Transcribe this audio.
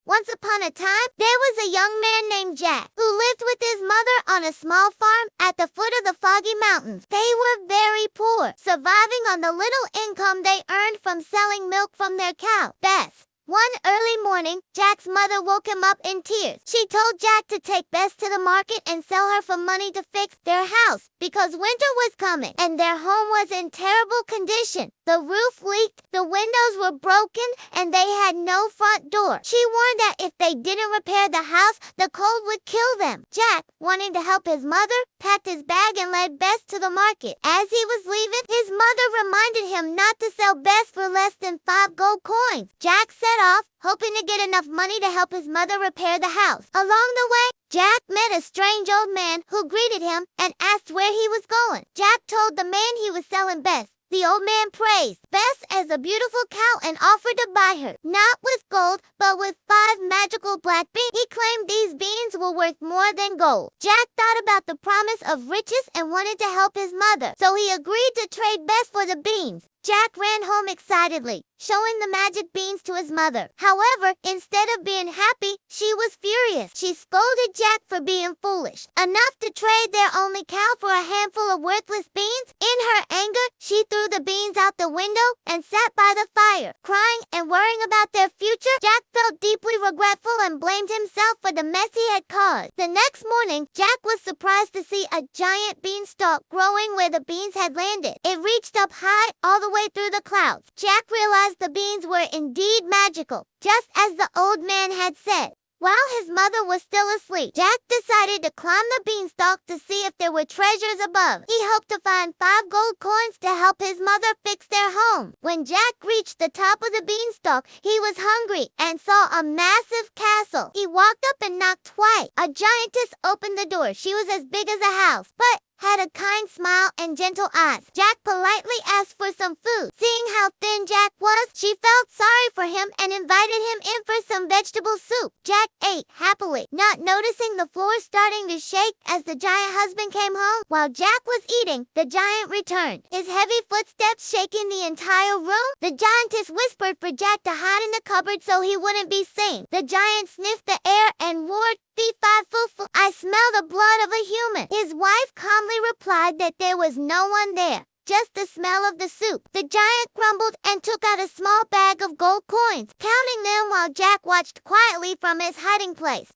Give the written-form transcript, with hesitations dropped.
Once upon a time, there was a young man named Jack who lived with his mother on a small farm at the foot of the Foggy Mountains. They were very poor, surviving on the little income they earned from selling milk from their cow, Bess. One early morning, Jack's mother woke him up in tears. She told Jack to take Bess to the market and sell her for money to fix their house because winter was coming and their home was in terrible condition. The roof leaked, the windows were broken, and they had no front door. She warned that if they didn't repair the house, the cold would kill them. Jack, wanting to help his mother, packed his bag and led Bess to the market. As he was leaving, his mother reminded him not to sell Bess for less than 5 gold coins. Jack set off, hoping to get enough money to help his mother repair the house. Along the way, Jack met a strange old man who greeted him and asked where he was going. Jack told the man he was selling Bess. The old man praised Bess as a beautiful cow and offered to buy her, not with gold, but with 5 magical black beans. He claimed these beans were worth more than gold. Jack thought about the promise of riches and wanted to help his mother, so he agreed to trade Bess for the beans. Jack ran home excitedly, showing the magic beans to his mother. However, instead of being happy, she was furious. She scolded Jack for being foolish enough to trade their only cow for a handful of worthless beans. In her anger, she threw the beans out the window and sat by the fire, crying and worrying about their future. Jack felt deeply regretful and blamed himself for the mess he had caused. The next morning, Jack was surprised to see a giant beanstalk growing where the beans had landed. It reached up high, all the way through the clouds. Jack realized the beans were indeed magical, just as the old man had said. While his mother was still asleep, Jack decided to climb the beanstalk to see if there were treasures above. He hoped to find 5 gold coins to help his mother fix their home. When Jack reached the top of the beanstalk, he was hungry and saw a massive castle. He walked up and knocked twice. A giantess opened the door. She was as big as a house, but had a kind smile and gentle eyes. Jack politely asked for some food. Seeing how thin Jack was, she felt sorry for him and invited him in for some vegetable soup. Jack ate happily, not noticing the floor starting to shake as the giant husband came home. While Jack was eating, the giant returned, his heavy footsteps shaking the entire room. The giantess whispered for Jack to hide in the cupboard so he wouldn't be seen. The giant sniffed the air and roared, "Fee-fi-foo-foo, I smell the blood of a human." His wife calmly replied that there was no one there, just the smell of the soup. The giant grumbled and took out a small bag of gold coins, counting them while Jack watched quietly from his hiding place.